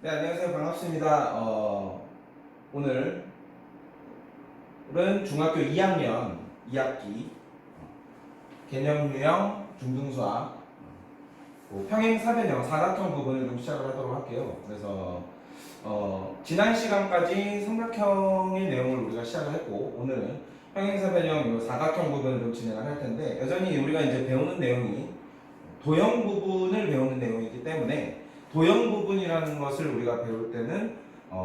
네, 안녕하세요. 반갑습니다. 오늘은 중학교 2학년 2학기 개념 유형 중등수학 평행사변형 사각형 부분을 좀 시작을 하도록 할게요. 그래서 지난 시간까지 삼각형의 내용을 우리가 시작을 했고, 오늘은 평행사변형 요 사각형 부분을 좀 진행을 할 텐데, 여전히 우리가 이제 배우는 내용이 도형 부분을 배우는 내용이기 때문에 도형 부분이라는 것을 우리가 배울 때는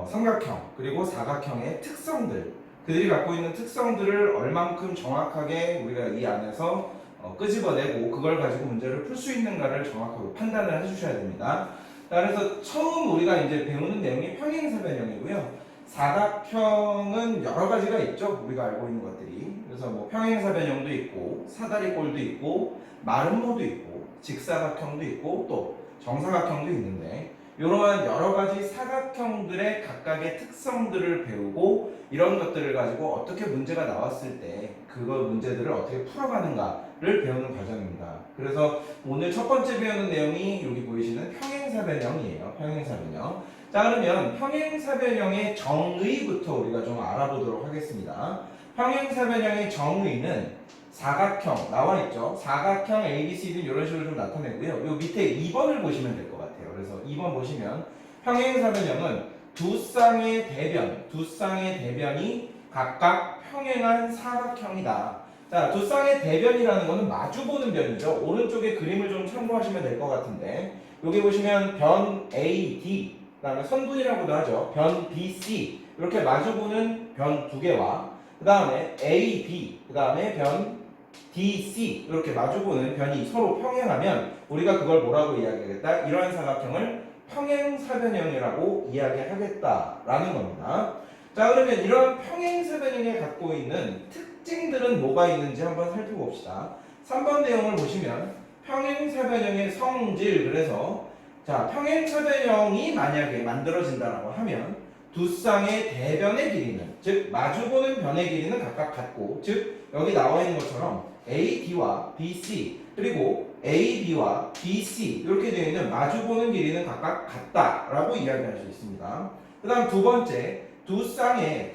삼각형 그리고 사각형의 특성들, 그들이 갖고 있는 특성들을 얼만큼 정확하게 우리가 이 안에서 끄집어내고 그걸 가지고 문제를 풀 수 있는가를 정확하게 판단을 해주셔야 됩니다. 자, 그래서 처음 우리가 이제 배우는 내용이 평행사변형이고요. 사각형은 여러 가지가 있죠. 우리가 알고 있는 것들이. 그래서 뭐 평행사변형도 있고 사다리꼴도 있고 마름모도 있고 직사각형도 있고 또 정사각형도 있는데, 이러한 여러 가지 사각형들의 각각의 특성들을 배우고 이런 것들을 가지고 어떻게 문제가 나왔을 때 그거 문제들을 어떻게 풀어가는가를 배우는 과정입니다. 그래서 오늘 첫 번째 배우는 내용이 여기 보이시는 평행사변형이에요. 평행사변형. 자, 그러면 평행사변형의 정의부터 우리가 좀 알아보도록 하겠습니다. 평행사변형의 정의는 사각형 나와 있죠. 사각형 ABCD 이런 식으로 좀 나타내고요. 요 밑에 2번을 보시면 될 것 같아요. 그래서 2번 보시면 평행사변형은 두 쌍의 대변이 각각 평행한 사각형이다. 자, 두 쌍의 대변이라는 거는 마주보는 변이죠. 오른쪽에 그림을 좀 참고하시면 될 것 같은데, 여기 보시면 변 AD, 그다음에 선분이라고도 하죠. 변 BC 이렇게 마주보는 변 두 개와 그 다음에 AB, 그 다음에 변 DC 이렇게 마주보는 변이 서로 평행하면 우리가 그걸 뭐라고 이야기하겠다? 이러한 사각형을 평행사변형이라고 이야기하겠다라는 겁니다. 자, 그러면 이러한 평행사변형이 갖고 있는 특징들은 뭐가 있는지 한번 살펴봅시다. 3번 내용을 보시면 평행사변형의 성질, 그래서 자, 평행사변형이 만약에 만들어진다라고 하면 두 쌍의 대변의 길이는, 즉 마주보는 변의 길이는 각각 같고, 즉 여기 나와 있는 것처럼 AD와 BC 그리고 AB와 BC 이렇게 되어 있는 마주보는 길이는 각각 같다라고 이야기할 수 있습니다. 그 다음 두 번째, 두 쌍의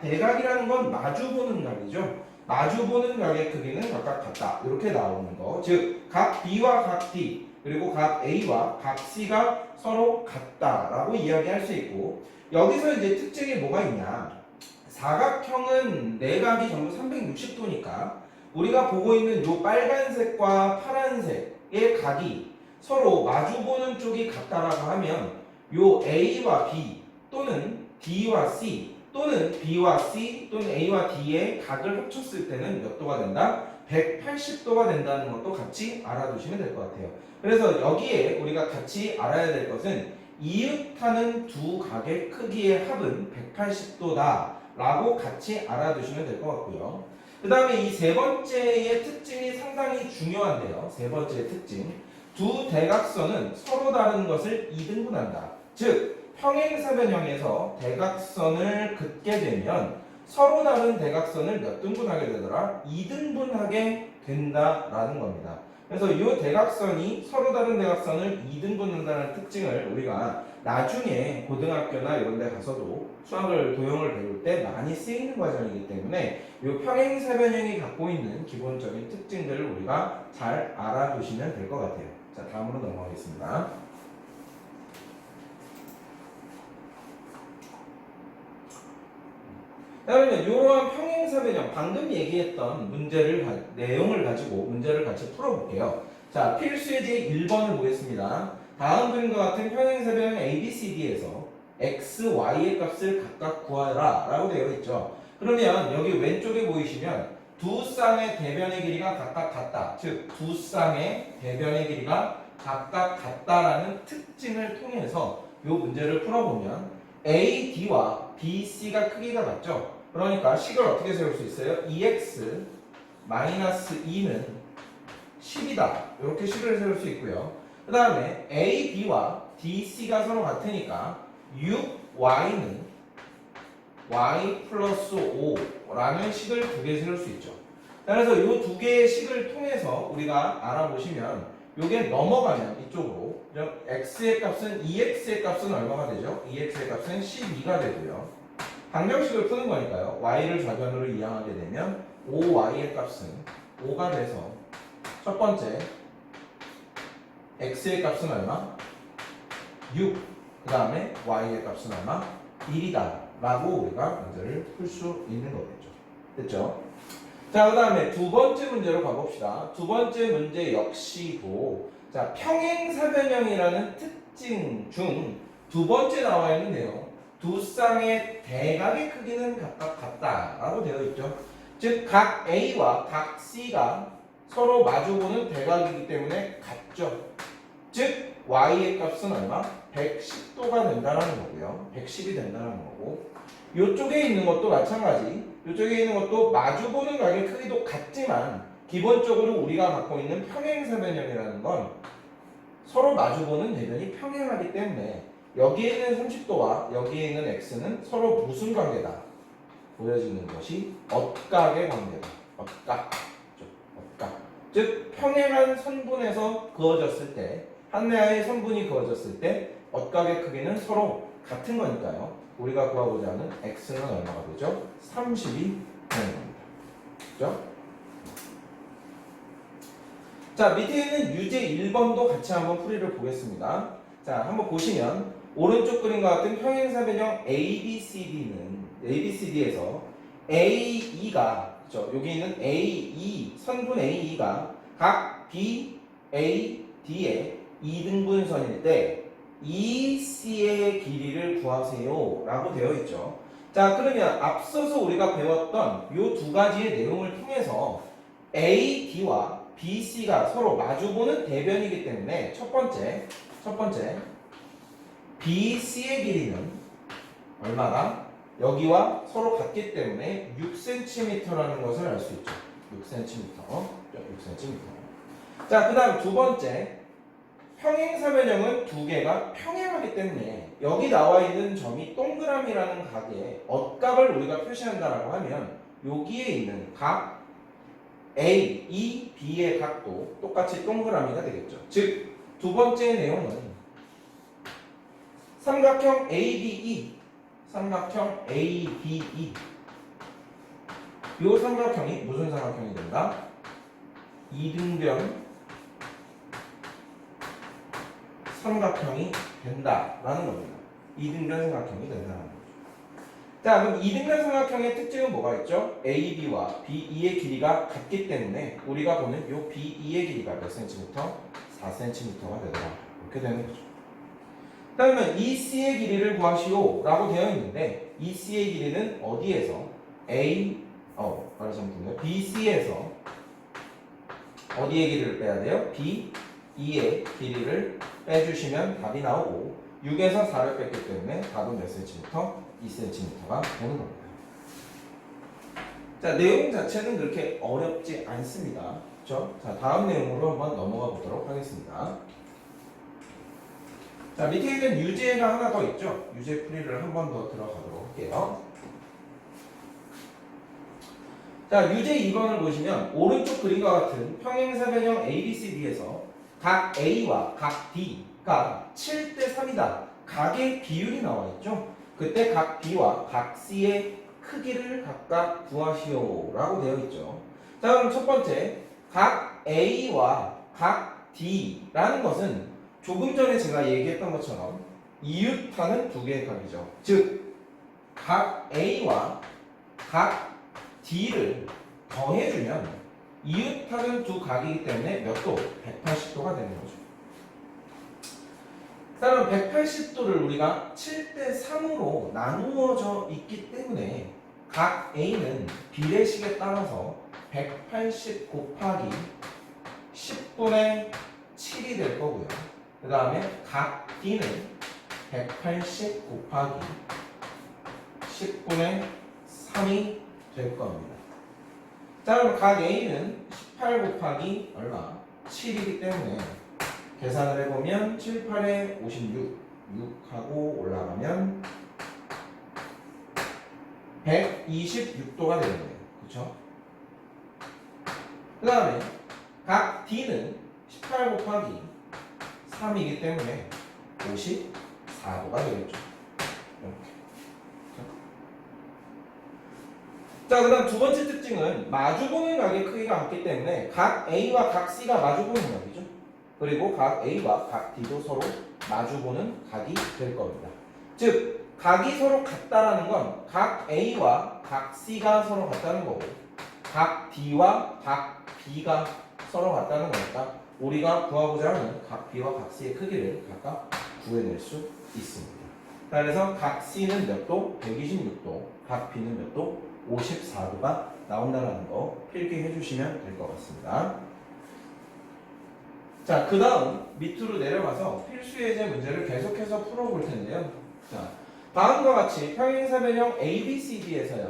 대각이라는 건 마주보는 각이죠. 마주보는 각의 크기는 각각 같다 이렇게 나오는 거, 즉 각 B와 각 D 그리고 각 A와 각 C가 서로 같다라고 이야기할 수 있고, 여기서 이제 특징이 뭐가 있냐, 사각형은 내각이 전부 360도니까 우리가 보고 있는 요 빨간색과 파란색의 각이 서로 마주보는 쪽이 같다라고 하면 요 A와 B 또는 D와 C 또는 B와 C 또는 A와 D의 각을 합쳤을 때는 몇 도가 된다? 180도가 된다는 것도 같이 알아두시면 될 것 같아요. 그래서 여기에 우리가 같이 알아야 될 것은 이웃하는 두 각의 크기의 합은 180도다 라고 같이 알아두시면 될 것 같고요. 그 다음에 이 세 번째의 특징이 상당히 중요한데요. 세 번째 특징, 두 대각선은 서로 다른 것을 이등분한다. 즉 평행사변형에서 대각선을 긋게 되면 서로 다른 대각선을 몇 등분하게 되더라? 2등분하게 된다라는 겁니다. 그래서 이 대각선이 서로 다른 대각선을 2등분한다는 특징을 우리가 나중에 고등학교나 이런 데 가서도 수학을 도형을 배울 때 많이 쓰이는 과정이기 때문에 이 평행사변형이 갖고 있는 기본적인 특징들을 우리가 잘 알아두시면 될 것 같아요. 자, 다음으로 넘어가겠습니다. 그러면 이러한 평행사변형, 방금 얘기했던 내용을 가지고 문제를 같이 풀어볼게요. 자, 필수예제 1번을 보겠습니다. 다음 그림과 같은 평행사변형 ABCD에서 x, y의 값을 각각 구하라 라고 되어 있죠. 그러면 여기 왼쪽에 보이시면 두 쌍의 대변의 길이가 각각 같다. 즉, 두 쌍의 대변의 길이가 각각 같다라는 특징을 통해서 이 문제를 풀어보면 A, D와 B, C가 크기가 같죠. 그러니까 식을 어떻게 세울 수 있어요? 2x 마이너스 2는 10이다. 이렇게 식을 세울 수 있고요. 그 다음에 A, B와 D, C가 서로 같으니까 6y는 y 플러스 5라는 식을 두 개 세울 수 있죠. 그래서 이 두 개의 식을 통해서 우리가 알아보시면 요게 넘어가면 이쪽으로 x의 값은 2x의 값은 얼마가 되죠? 2x의 값은 12가 되고요. 방정식을 푸는 거니까요. y를 좌변으로 이항하게 되면 5y의 값은 5가 돼서 첫 번째 x의 값은 얼마? 6. 그 다음에 y의 값은 얼마? 1이다 라고 우리가 문제를 풀 수 있는 거겠죠. 됐죠? 자, 그 다음에 두 번째 문제로 가봅시다. 두 번째 문제 역시도 자, 평행사변형이라는 특징 중 두 번째 나와 있는 내용, 두 쌍의 대각의 크기는 각각 같다라고 되어 있죠. 즉, 각 A와 각 C가 서로 마주보는 대각이기 때문에 같죠. 즉, Y의 값은 얼마? 110도가 된다는 거고요. 110이 된다는 거고, 이쪽에 있는 것도 마찬가지. 이쪽에 있는 것도 마주보는 각의 크기도 같지만 기본적으로 우리가 갖고 있는 평행사변형이라는 건 서로 마주보는 대변이 평행하기 때문에 여기에 있는 30도와 여기에 있는 x는 서로 무슨 관계다? 보여지는 것이 엇각의 관계다. 엇각. 엇각. 즉 평행한 선분에서 그어졌을 때 한레아의 선분이 그어졌을 때 엇각의 크기는 서로 같은 거니까요. 우리가 구하고자 하는 x는 얼마가 되죠? 30이 되는 겁니다. 그죠? 자, 밑에 있는 유제 1번도 같이 한번 풀이를 보겠습니다. 자, 한번 보시면 오른쪽 그림과 같은 평행사변형 ABCD에서 AE가 그죠? 여기 있는 AE 선분 AE가 각 B, A, D의 2등분선일 때 EC의 길이를 구하세요 라고 되어 있죠. 자, 그러면 앞서서 우리가 배웠던 이 두 가지의 내용을 통해서 AD와 BC가 서로 마주보는 대변이기 때문에 첫 번째 BC의 길이는 얼마가? 여기와 서로 같기 때문에 6cm라는 것을 알 수 있죠. 6cm. 자, 그 다음 두 번째 평행사변형은 두 개가 평행하기 때문에 여기 나와 있는 점이 동그라미라는 각의 엇각을 우리가 표시한다라고 하면 여기에 있는 각 A, E, B의 각도 똑같이 동그라미가 되겠죠. 즉, 두 번째 내용은 삼각형 ABE 이 삼각형이 무슨 삼각형이 된다? 이등변 삼각형이 된다라는 겁니다. 이등변 삼각형이 된다는 거죠. 자, 그럼 이등변 삼각형의 특징은 뭐가 있죠? AB와 BE의 길이가 같기 때문에 우리가 보는 이 BE의 길이가 몇 cm? 4cm가 되더라. 이렇게 되는 거죠. 그러면 EC의 길이를 구하시오 라고 되어 있는데 EC의 길이는 어디에서? BC에서 어디의 길이를 빼야 돼요? BE의 길이를 빼주시면 답이 나오고 6에서 4를 뺐기 때문에 답은 몇 cm? 2cm가 되는 겁니다. 자, 내용 자체는 그렇게 어렵지 않습니다. 그렇죠? 자, 다음 내용으로 한번 넘어가 보도록 하겠습니다. 자, 밑에 있는 유제가 하나 더 있죠? 유제 풀이를 한 번 더 들어가도록 할게요. 자, 유제 2번을 보시면 오른쪽 그림과 같은 평행사변형 ABCD에서 각 A와 각 D가 7대 3이다. 각의 비율이 나와 있죠? 그때 각 B와 각 C의 크기를 각각 구하시오 라고 되어 있죠. 자, 그럼 첫 번째 각 A와 각 D라는 것은 조금 전에 제가 얘기했던 것처럼 이웃하는 두 개의 각이죠. 즉, 각 A와 각 D를 더해주면 이웃하는 두 각이기 때문에 몇 도? 180도가 되는 거죠. 그럼 180도를 우리가 7대 3으로 나누어져 있기 때문에 각 A는 비례식에 따라서 180 곱하기 10분의 7이 될 거고요. 그 다음에 각 D는 180 곱하기 10분의 3이 될 겁니다. 자, 그럼 각 A는 18 곱하기 얼마? 7이기 때문에 계산을 해보면 7, 8에 56, 6하고 올라가면 126도가 되는 거예요. 그렇죠? 그 다음에 각 D는 18 곱하기 3이기 때문에 54도가 되겠죠. 이렇게. 자, 그 다음 두 번째 특징은 마주보는 각의 크기가 같기 때문에 각 A와 각 C가 마주보는 각이죠. 그리고 각 A와 각 D도 서로 마주보는 각이 될 겁니다. 즉, 각이 서로 같다라는 건 각 A와 각 C가 서로 같다는 거고 각 D와 각 B가 서로 같다는 거니까 우리가 구하고자 하는 각 B와 각 C의 크기를 각각 구해낼 수 있습니다. 자, 그래서 각 C는 몇 도? 126도, 각 B는 몇 도? 54도가 나온다는 거 필기해 주시면 될 것 같습니다. 자, 그 다음 밑으로 내려가서 필수 예제 문제를 계속해서 풀어볼 텐데요. 자, 다음과 같이 평행사변형 ABCD에서요.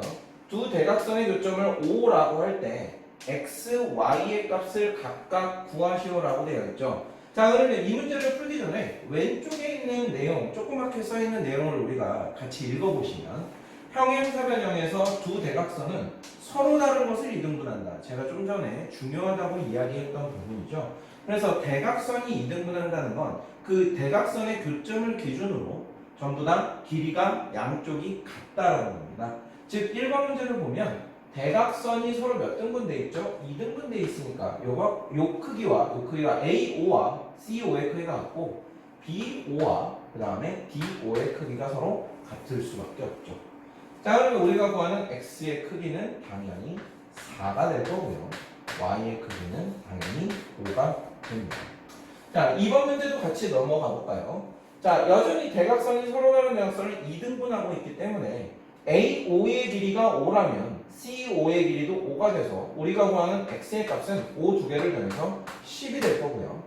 두 대각선의 교점을 O라고 할 때 X, Y의 값을 각각 구하시오라고 되어 있죠. 자, 그러면 이 문제를 풀기 전에 왼쪽에 있는 내용, 조그맣게 써있는 내용을 우리가 같이 읽어보시면 평행사변형에서 두 대각선은 서로 다른 것을 이등분한다. 제가 좀 전에 중요하다고 이야기했던 부분이죠. 그래서 대각선이 이등분한다는 건 그 대각선의 교점을 기준으로 전부 다 길이가 양쪽이 같다라는 겁니다. 즉 1번 문제를 보면 대각선이 서로 몇 등분 돼 있죠? 2등분 돼 있으니까 요 크기와 AO와 CO의 크기가 같고 BO와 그 다음에 DO의 크기가 서로 같을 수밖에 없죠. 자, 그러면 우리가 구하는 X의 크기는 당연히 4가 될 거고요. Y의 크기는 당연히 5가 됩니다. 자, 2번 문제도 같이 넘어가 볼까요? 자, 여전히 대각선이 서로 다른 대각선을 2등분하고 있기 때문에 AO의 길이가 5라면 CO의 길이도 5가 돼서 우리가 구하는 X의 값은 5 두 개를 더해서 10이 될 거고요.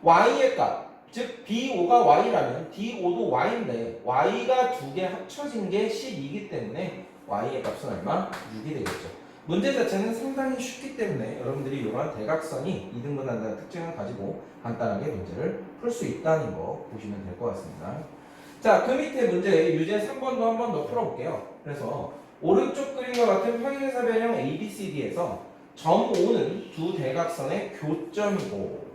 Y의 값, 즉 B5가 Y라면 D5도 Y인데 Y가 두 개 합쳐진 게 10이기 때문에 Y의 값은 얼마? 6이 되겠죠. 문제 자체는 상당히 쉽기 때문에 여러분들이 이러한 대각선이 이등분한다는 특징을 가지고 간단하게 문제를 풀 수 있다는 거 보시면 될 것 같습니다. 자, 그 밑에 문제 유제 3번도 한 번 더 풀어볼게요. 그래서 오른쪽 그림과 같은 평행사변형 ABCD에서 점 O는 두 대각선의 교점이고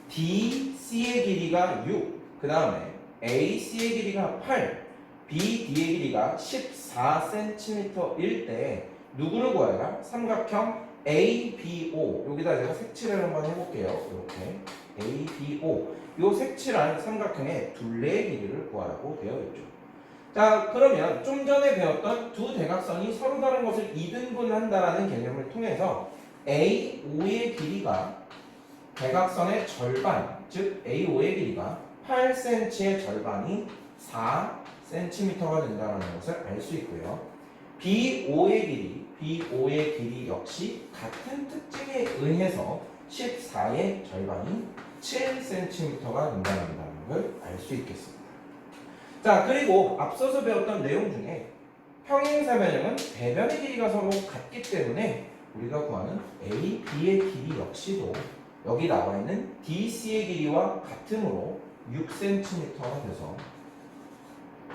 DC의 길이가 6, 그 다음에 AC의 길이가 8, BD의 길이가 14cm일 때 누구를 구하라? 삼각형 ABO. 여기다 제가 색칠을 한번 해볼게요. 이렇게 ABO. 요 색칠한 삼각형의 둘레의 길이를 구하라고 되어 있죠. 자, 그러면 좀 전에 배웠던 두 대각선이 서로 다른 것을 이등분한다라는 개념을 통해서 AO의 길이가 대각선의 절반, 즉 AO의 길이가 8cm의 절반이 4cm가 된다는 것을 알 수 있고요. BO의 길이 역시 같은 특징에 의해서 14의 절반이 7cm가 된다는 걸 알 수 있겠습니다. 자, 그리고 앞서서 배웠던 내용 중에 평행사변형은 대변의 길이가 서로 같기 때문에 우리가 구하는 A, B의 길이 역시도 여기 나와 있는 DC의 길이와 같으므로 6cm가 돼서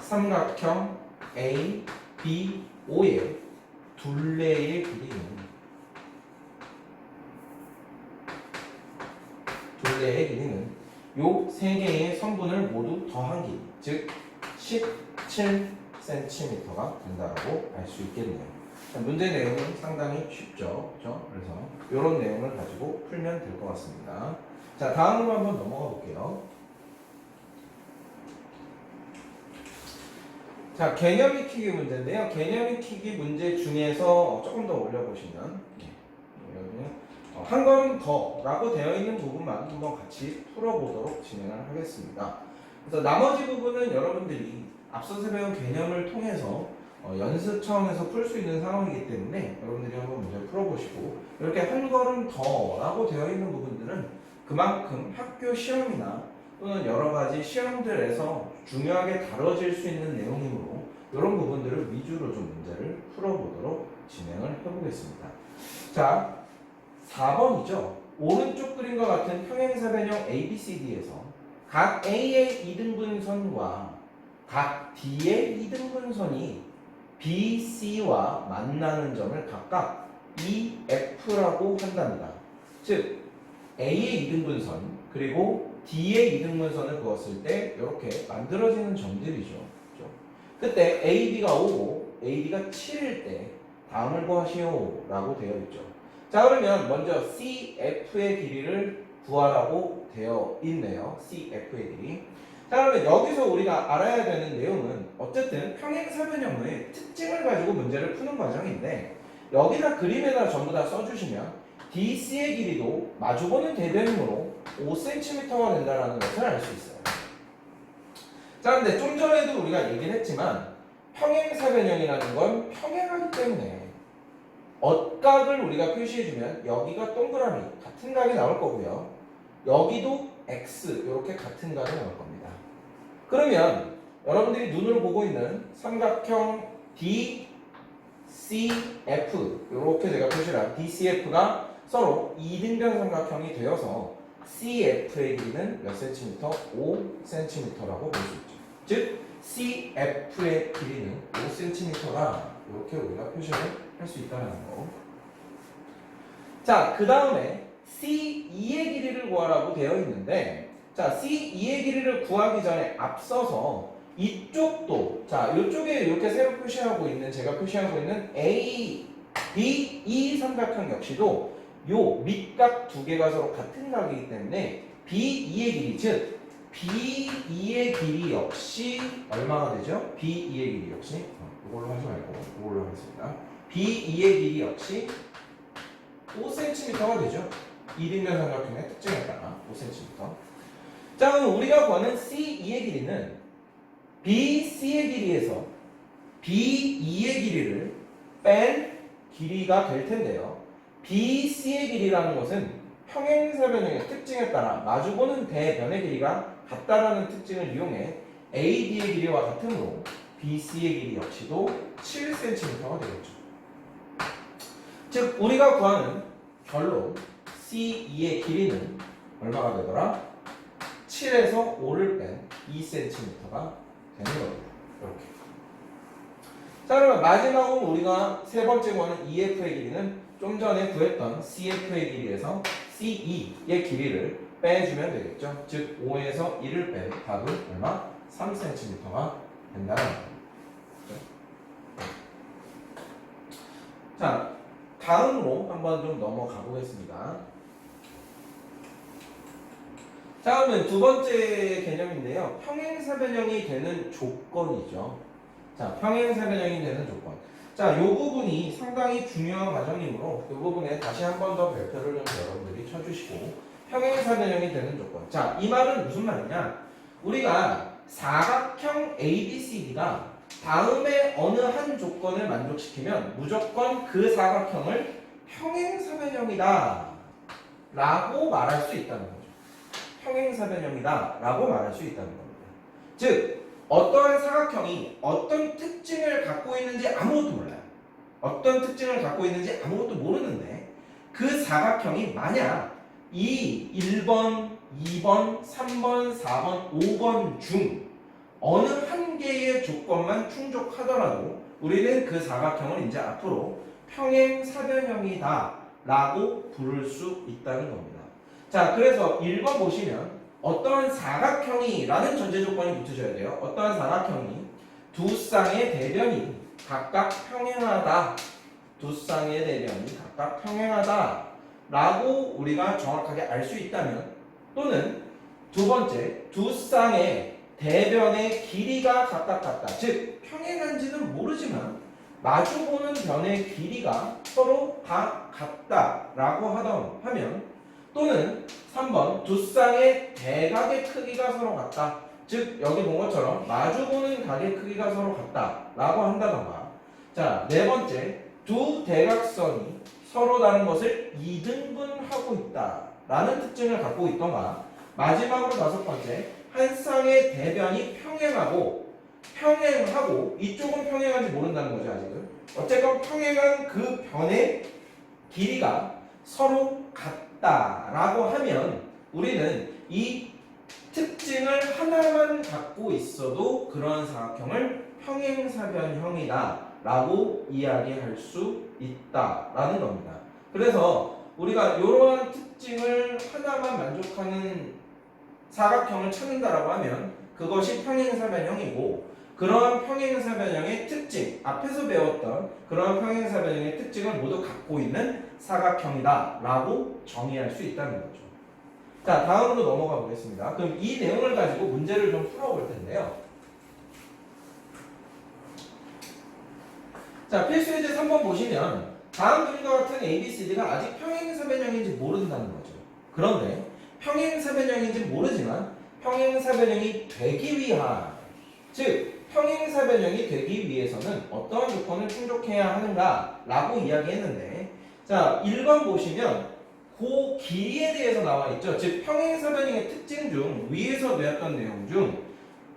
삼각형 A, B, O의 둘레의 길이는 요 세 개의 성분을 모두 더한 길이, 즉 17cm가 된다고 알 수 있겠네요. 문제 내용은 상당히 쉽죠, 그렇죠? 그래서 이런 내용을 가지고 풀면 될 것 같습니다. 자, 다음으로 한번 넘어가 볼게요. 자, 개념 익히기 문제인데요. 개념 익히기 문제 중에서 조금 더 올려보시면 한 건 더라고 되어 있는 부분만 한번 같이 풀어보도록 진행을 하겠습니다. 그래서 나머지 부분은 여러분들이 앞서서 배운 개념을 통해서 연습 차원에서 풀 수 있는 상황이기 때문에 여러분들이 한번 문제를 풀어보시고 이렇게 한 걸음 더라고 되어 있는 부분들은 그만큼 학교 시험이나 또는 여러 가지 시험들에서 중요하게 다뤄질 수 있는 내용이므로 이런 부분들을 위주로 좀 문제를 풀어보도록 진행을 해보겠습니다. 자, 4번이죠. 오른쪽 그림과 같은 평행사변형 ABCD에서 각 A의 이등분선과 각 D의 이등분선이 BC와 만나는 점을 각각 EF라고 한답니다. 즉 A의 이등분선 그리고 D의 이등분선을 그었을 때 이렇게 만들어지는 점들이죠. 그죠? 그때 AB가 5고 AB가 7일 때 다음을 구하시오 라고 되어 있죠. 자, 그러면 먼저 CF의 길이를 구하라고 되어 있네요. CF의 길이. 자, 그러면 여기서 우리가 알아야 되는 내용은 어쨌든 평행사변형의 특징을 가지고 문제를 푸는 과정인데, 여기다 그림에다 전부 다 써주시면 DC의 길이도 마주보는 대변이므로 5cm가 된다는 것을 알 수 있어요. 자, 근데 좀 전에도 우리가 얘기를 했지만 평행사변형이라는 건 평행하기 때문에 엇각을 우리가 표시해주면 여기가 동그라미 같은 각이 나올 거고요. 여기도 X 이렇게 같은 각이 나올 겁니다. 그러면 여러분들이 눈으로 보고 있는 삼각형 DCF 이렇게 제가 표시를 한 DCF가 서로 이등변 삼각형이 되어서 CF의 길이는 몇 cm? 5cm라고 볼 수 있죠. 즉 CF의 길이는 5cm라 이렇게 우리가 표시를 할 수 있다는 거. 자, 그 다음에 C2의 길이를 구하라고 되어 있는데, 자, C2의 길이를 구하기 전에 앞서서 이쪽도, 자, 이쪽에 이렇게 세로 표시하고 있는, 제가 표시하고 있는 A, B, E 삼각형 역시도 요 밑각 두 개가 서로 같은 각이기 때문에 B2의 길이, 즉 B2의 길이 역시 얼마가 되죠? B2의 길이 역시 이걸로 하지 말고 이걸로 하겠습니다. B2의 길이 역시 5cm가 되죠. 이등변 삼각형의 특징에 따라 5cm. 자, 그럼 우리가 구하는 C2의 길이는 BC의 길이에서 B2의 길이를 뺀 길이가 될 텐데요. BC의 길이라는 것은 평행사변형의 특징에 따라 마주보는 대변의 길이가 같다라는 특징을 이용해 AD의 길이와 같으므로 BC의 길이 역시도 7cm가 되겠죠. 즉 우리가 구하는 결론 C2의 길이는 얼마가 되더라? 7에서 5를 뺀 2cm가 되는 겁니다. 이렇게. 자, 그러면 마지막으로 우리가 세 번째 구하는 EF의 길이는 좀 전에 구했던 CF의 길이에서 CE의 길이를 빼주면 되겠죠. 즉 5에서 1을 뺀 답은 얼마? 3cm가 된다는 겁니다. 자, 다음으로 한번 좀 넘어가 보겠습니다. 자, 그러면 두 번째 개념인데요. 평행사변형이 되는 조건이죠. 자, 평행사변형이 되는 조건. 자, 요 부분이 상당히 중요한 과정이므로 이 부분에 다시 한 번 더 별표를 좀 여러분들이 쳐주시고, 평행사변형이 되는 조건. 자, 이 말은 무슨 말이냐? 우리가 사각형 ABCD가 다음에 어느 한 조건을 만족시키면 무조건 그 사각형을 평행사변형이다 라고 말할 수 있다는 거죠. 평행사변형이다 라고 말할 수 있다는 겁니다. 즉 어떠한 사각형이 어떤 특징을 갖고 있는지 아무것도 몰라요. 어떤 특징을 갖고 있는지 아무것도 모르는데 그 사각형이 만약 이 1번, 2번, 3번, 4번, 5번 중 어느 한 개의 조건만 충족하더라도 우리는 그 사각형을 이제 앞으로 평행사변형이다 라고 부를 수 있다는 겁니다. 자, 그래서 1번 보시면 어떠한 사각형이 라는 전제 조건이 붙으셔야 돼요. 어떠한 사각형이 두 쌍의 대변이 각각 평행하다, 두 쌍의 대변이 각각 평행하다 라고 우리가 정확하게 알 수 있다면, 또는 두 번째, 두 쌍의 대변의 길이가 각각 같다. 즉 평행한지는 모르지만 마주보는 변의 길이가 서로 다 같다라고 하면, 또는 3번 두 쌍의 대각의 크기가 서로 같다. 즉 여기 본 것처럼 마주보는 각의 크기가 서로 같다라고 한다던가. 자, 네 번째, 두 대각선이 서로 다른 것을 이등분하고 있다라는 특징을 갖고 있던가. 마지막으로 다섯 번째, 한 쌍의 대변이 평행하고 이쪽은 평행한지 모른다는 거죠. 아직은 어쨌건 평행한 그 변의 길이가 서로 같다라고 하면 우리는 이 특징을 하나만 갖고 있어도 그러한 사각형을 평행사변형이다 라고 이야기할 수 있다라는 겁니다. 그래서 우리가 이러한 특징 특징을 하나만 만족하는 사각형을 찾는다라고 하면 그것이 평행사변형이고, 그러한 평행사변형의 특징, 앞에서 배웠던 그러한 평행사변형의 특징을 모두 갖고 있는 사각형이다 라고 정의할 수 있다는 거죠. 자, 다음으로 넘어가 보겠습니다. 그럼 이 내용을 가지고 문제를 좀 풀어볼 텐데요. 자, 필수 예제 3번 보시면 다음 그림과 같은 ABCD가 아직 평행사변형인지 모른다는 거죠. 그런데 평행사변형인지 모르지만 평행사변형이 되기 위한, 즉 평행사변형이 되기 위해서는 어떠한 조건을 충족해야 하는가라고 이야기했는데, 자 1번 보시면 그 길이에 대해서 나와 있죠. 즉 평행사변형의 특징 중 위에서 배웠던 내용 중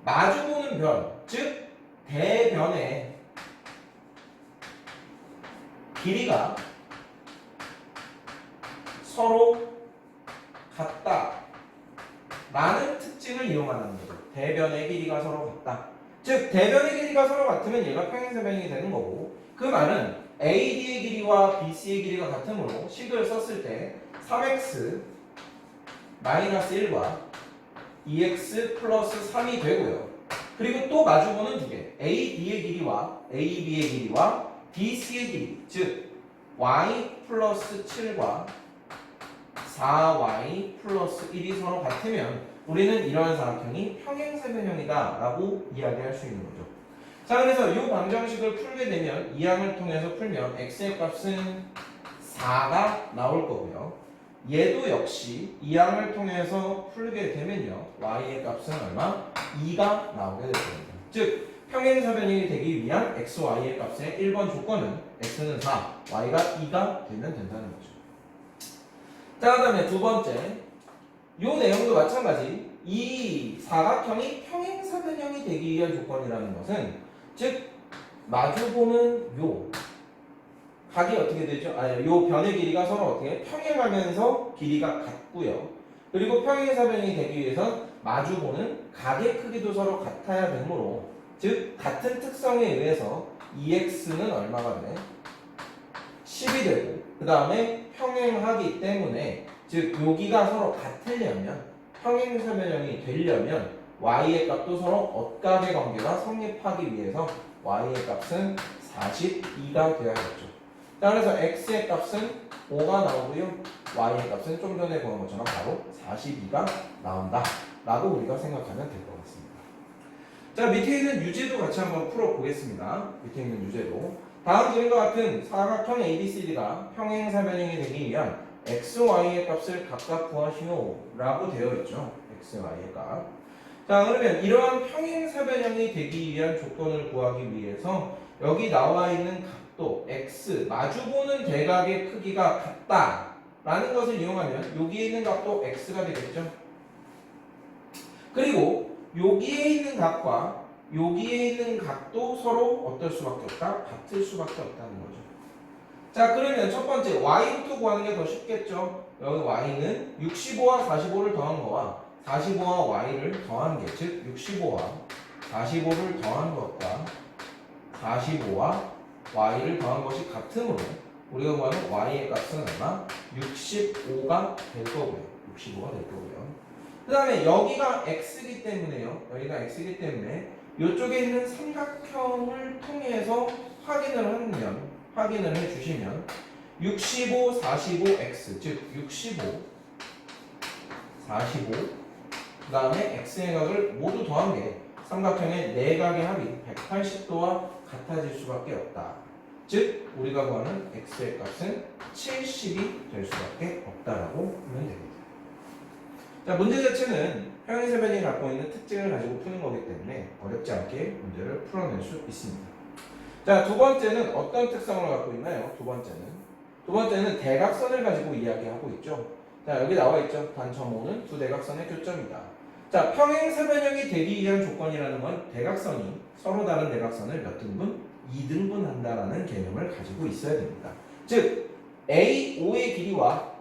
마주보는 변, 즉 대변의 길이가 서로 같다 라는 특징을 이용하는 거죠. 대변의 길이가 서로 같다. 즉 대변의 길이가 서로 같으면 얘가 평행사변형이 되는 거고, 그 말은 AD의 길이와 BC의 길이가 같으므로 식을 썼을 때 3x 마이너스 1과 2x 플러스 3이 되고요. 그리고 또 마주보는 두 개, AD의 길이와 AB의 길이와 BC의 길이, 즉 y 플러스 7과 4y 플러스 1이 서로 같으면 우리는 이러한 사각형이 평행사변형이다 라고 이야기할 수 있는 거죠. 자, 그래서 이 방정식을 풀게 되면 이 항을 통해서 풀면 x의 값은 4가 나올 거고요. 얘도 역시 이 항을 통해서 풀게 되면요, y의 값은 얼마? 2가 나오게 될 겁니다. 즉 평행사변형이 되기 위한 x, y의 값의 1번 조건은 x는 4, y가 2가 되면 된다는 거죠. 자, 그 다음에 두 번째, 요 내용도 마찬가지. 이 사각형이 평행사변형이 되기 위한 조건이라는 것은, 즉 마주보는 요 각이 어떻게 되죠? 요 변의 길이가 서로 어떻게 평행하면서 길이가 같고요. 그리고 평행사변형이 되기 위해서 마주보는 각의 크기도 서로 같아야 되므로, 즉 같은 특성에 의해서 2x는 얼마가 돼? 10이 되고, 그 다음에 평행하기 때문에, 즉 여기가 서로 같으려면, 평행사변형이 되려면 y의 값도 서로 엇각의 관계가 성립하기 위해서 y의 값은 42가 되어야겠죠. 자, 그래서 x의 값은 5가 나오고요, y의 값은 좀 전에 본 것처럼 바로 42가 나온다 라고 우리가 생각하면 될 것 같습니다. 자, 밑에 있는 유제도 같이 한번 풀어보겠습니다. 밑에 있는 유제도, 다음 그림과 같은 사각형 ABCD가 평행사변형이 되기 위한 x, y의 값을 각각 구하시오 라고 되어 있죠. x, y의 값. 자, 그러면 이러한 평행사변형이 되기 위한 조건을 구하기 위해서 여기 나와 있는 각도 x, 마주보는 대각의 크기가 같다 라는 것을 이용하면 여기에 있는 각도 x가 되겠죠. 그리고 여기에 있는 각과 여기에 있는 각도 서로 어떨 수밖에 없다? 같을 수밖에 없다는 거죠. 자, 그러면 첫 번째 y부터 구하는 게 더 쉽겠죠. 여기 y는 65와 45를 더한 거와 45와 y를 더한 게, 즉 65와 45를 더한 것과 45와 y를 더한 것이 같으므로 우리가 구하는 y의 값은 얼마? 65가 될 거고요. 65가 될 거고요. 그 다음에 여기가 x이기 때문에요. 여기가 x이기 때문에 이쪽에 있는 삼각형을 통해서 확인을 해주시면 65, 45, x, 즉 65, 45, 그 다음에 x의 각을 모두 더한 게 삼각형의 내각의 합이 180도와 같아질 수밖에 없다. 즉 우리가 구하는 x의 값은 70이 될 수밖에 없다라고 보면 됩니다. 자, 문제 자체는 평행사변형이 갖고 있는 특징을 가지고 푸는 거기 때문에 어렵지 않게 문제를 풀어낼 수 있습니다. 자, 두 번째는 어떤 특성을 갖고 있나요? 두 번째는 대각선을 가지고 이야기하고 있죠. 자, 여기 나와 있죠. 단점 5는 두 대각선의 교점이다. 자, 평행사변형이 되기 위한 조건이라는 건 대각선이 서로 다른 대각선을 몇 등분? 2등분 한다라는 개념을 가지고 있어야 됩니다. 즉 A5의 길이와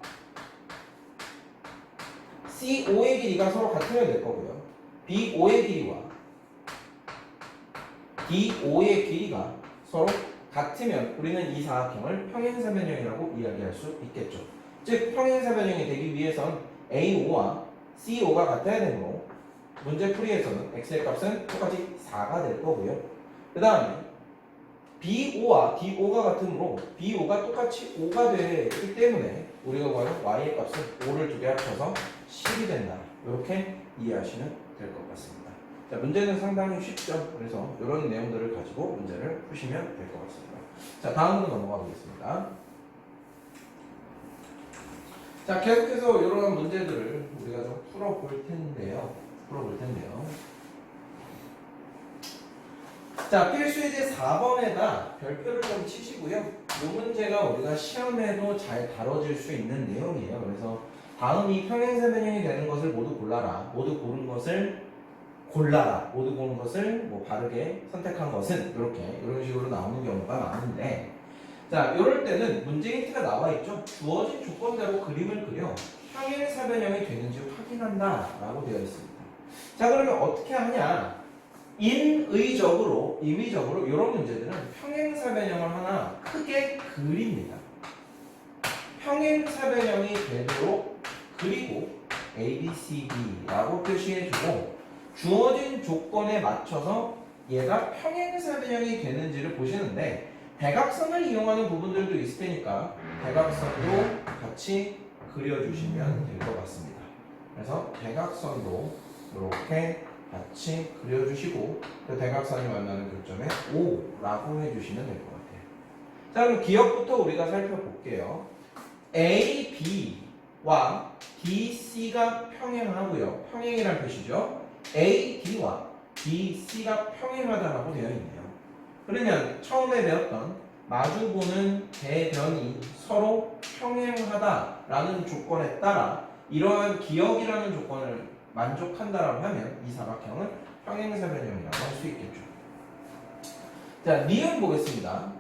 C5의 길이가 서로 같으면 될 거고요. B5의 길이와 D5의 길이가 서로 같으면 우리는 이 사각형을 평행사변형이라고 이야기할 수 있겠죠. 즉 평행사 변형이 되기 위해선 A5와 C5가 같아야 되므로 문제 풀이에서는 x의 값은 똑같이 4가 될 거고요. 그 다음에 B5와 D5가 같으므로 B5가 똑같이 5가 되기 때문에 우리가 구하는 y의 값은 5를 두 개 합쳐서 10이 된다. 이렇게 이해하시면 될 것 같습니다. 자, 문제는 상당히 쉽죠. 그래서 이런 내용들을 가지고 문제를 푸시면 될 것 같습니다. 자, 다음으로 넘어가 보겠습니다. 자, 계속해서 이러한 문제들을 우리가 좀 풀어볼 텐데요. 자, 필수예제 4번에다 별표를 좀 치시고요. 이 문제가 우리가 시험에도 잘 다뤄질 수 있는 내용이에요. 그래서 다음이 평행사 변형이 되는 것을 모두 골라라. 모두 고른 것을 골라라. 모두 고른 것을 뭐 바르게 선택한 것은 이렇게 이런 식으로 나오는 경우가 많은데, 자, 이럴 때는 문제 힌트가 나와 있죠. 주어진 조건대로 그림을 그려 평행사 변형이 되는지 확인한다라고 되어 있습니다. 자, 그러면 어떻게 하냐? 임의적으로 이런 문제들은 평행사 변형을 하나 크게 그립니다. 평행사 변형이 되도록 그리고 A, B, C, D라고 표시해주고 주어진 조건에 맞춰서 얘가 평행사 변형이 되는지를 보시는데, 대각선을 이용하는 부분들도 있을 테니까 대각선도 같이 그려주시면 될 것 같습니다. 그래서 대각선도 이렇게 같이 그려주시고 그 대각선이 만나는 교점에 O라고 해주시면 될 것 같아요. 자, 그럼 기억부터 우리가 살펴볼게요. A, B와 D, C가 평행하고요. 평행이란 표시죠. A, D와 B, C가 평행하다라고 되어 있네요. 그러면 처음에 배웠던 마주보는 대변이 서로 평행하다라는 조건에 따라 이러한 기억이라는 조건을 만족한다라고 하면 이 사각형은 평행사 변형이라고 할 수 있겠죠. 자, 니은 보겠습니다.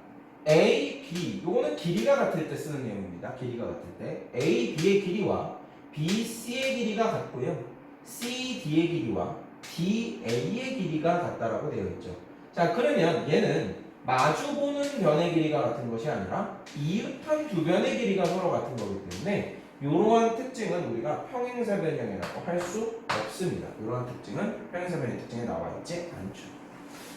A, B, 요거는 길이가 같을 때 쓰는 내용입니다. 길이가 같을 때 A, B의 길이와 B, C의 길이가 같고요. C, D의 길이와 D, A의 길이가 같다라고 되어 있죠. 자, 그러면 얘는 마주보는 변의 길이가 같은 것이 아니라 이웃한 두 변의 길이가 서로 같은 거기 때문에 이러한 특징은 우리가 평행사 변형이라고 할 수 없습니다. 이러한 특징은 평행사 변형 특징에 나와 있지 않죠.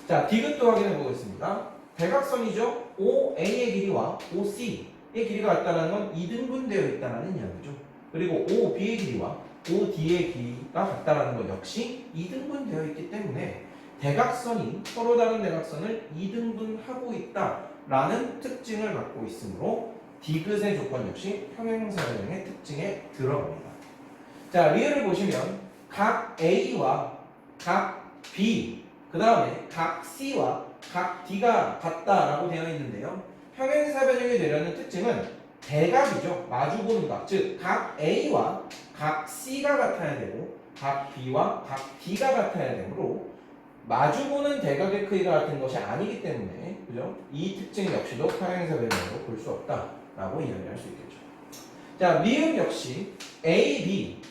자, 디귿도 확인해 보겠습니다. 대각선이죠. OA의 길이와 OC의 길이가 같다는 건 이등분되어 있다는 이야기죠. 그리고 OB의 길이와 OD의 길이가 같다는 건 역시 이등분되어 있기 때문에 대각선이 서로 다른 대각선을 이등분하고 있다라는 특징을 갖고 있으므로 디귿의 조건 역시 평행사 변형의 특징에 들어갑니다. 자, 리을을 보시면 각 A와 각 B, 그 다음에 각 C와 각 D가 같다라고 되어 있는데요. 평행사 변형이 되려는 특징은 대각이죠. 마주보는 각, 즉 각 A와 각 C가 같아야 되고 각 B와 각 D가 같아야 되므로 마주보는 대각의 크기가 같은 것이 아니기 때문에, 그죠? 이 특징 역시도 평행사 변형으로 볼 수 없다라고 이야기할 수 있겠죠. 자, 미음 역시 A,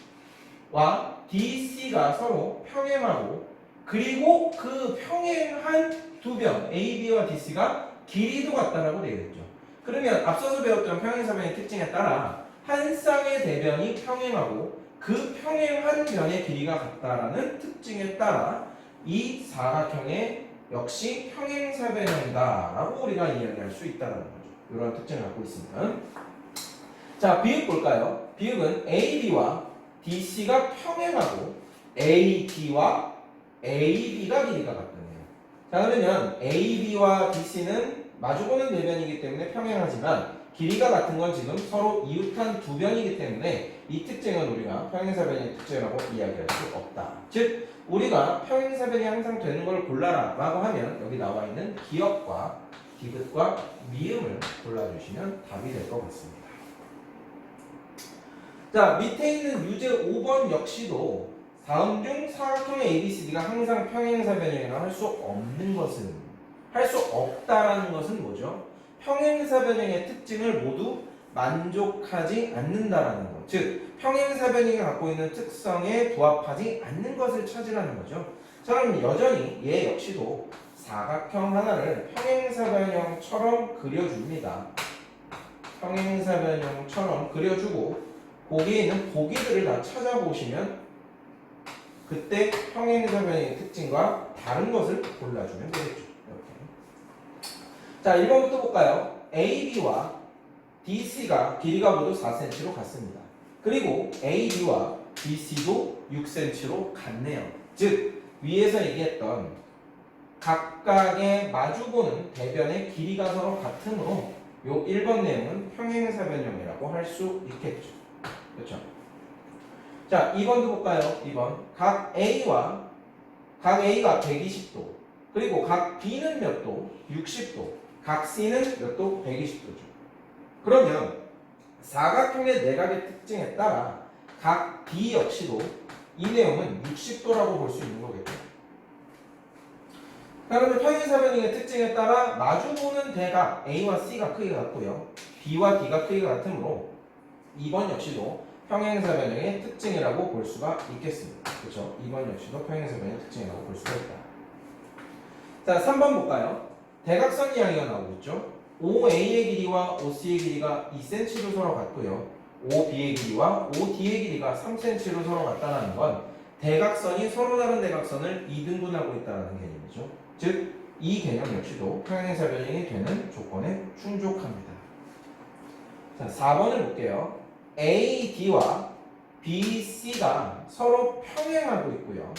B와 D, C가 서로 평행하고 그리고 그 평행한 두 변 A, B와 D, C가 길이도 같다라고 되어 있죠. 그러면 앞서서 배웠던 평행사 변형의 특징에 따라 한 쌍의 대변이 평행하고 그 평행한 변의 길이가 같다라는 특징에 따라 이 사각형의 역시 평행사 변형이다라고 우리가 이야기할 수 있다는 거죠. 이런 특징을 갖고 있으면, 자, 비읍 볼까요? 비읍은 AB와 DC가 평행하고 AD와 AB가 길이가 같다네요. 자, 그러면 AB와 DC는 마주보는 대변이기 때문에 평행하지만 길이가 같은 건 지금 서로 이웃한 두 변이기 때문에 이 특징은 우리가 평행사 변형의 특징이라고 이야기할 수 없다. 즉 우리가 평행사 변형이 항상 되는 걸 골라라 라고 하면 여기 나와 있는 기역과 디귿과 미음을 골라주시면 답이 될 것 같습니다. 자, 밑에 있는 유제 5번 역시도 다음 중 사각형의 ABCD가 항상 평행사 변형이라 할 수 없는 것은, 할 수 없다라는 것은 뭐죠? 평행사 변형의 특징을 모두 만족하지 않는다라는 것. 즉 평행사 변형이 갖고 있는 특성에 부합하지 않는 것을 찾으라는 거죠. 자, 그럼 여전히 얘 역시도 사각형 하나를 평행사 변형처럼 그려줍니다. 평행사 변형처럼 그려주고 거기에 있는 보기들을 다 찾아보시면 그때 평행사 변형의 특징과 다른 것을 골라주면 되겠죠. 이렇게. 자, 1번부터 볼까요? AB와 DC가 길이가 모두 4cm로 같습니다. 그리고 AB와 BC도 6cm로 같네요. 즉 위에서 얘기했던 각각의 마주보는 대변의 길이가 서로 같으므로 요 1번 내용은 평행사 변형이라고 할 수 있겠죠. 그렇죠? 자, 2번도 볼까요? 2번. 각 A가 120도. 그리고 각 B는 몇 도? 60도. 각 C는 몇 도? 120도죠. 그러면 사각형의 내각의 특징에 따라 각 B 역시도 이 내용은 60도라고 볼 수 있는 거겠죠. 그러면 평행사 변형의 특징에 따라 마주보는 대각 A와 C가 크기가 같고요. B와 D가 크기가 같으므로 2번 역시도 평행사 변형의 특징이라고 볼 수가 있겠습니다. 그렇죠? 2번 역시도 평행사 변형의 특징이라고 볼 수가 있다. 자, 3번 볼까요? 대각선 이야기가 나오고 있죠. OA의 길이와 OC의 길이가 2cm로 서로 같고요. OB의 길이와 OD의 길이가 3cm로 서로 같다는 건 대각선이 서로 다른 대각선을 2등분하고 있다는 개념이죠. 즉, 이 개념 역시도 평행사 변형이 되는 조건에 충족합니다. 자, 4번을 볼게요. AD와 BC가 서로 평행하고 있고요.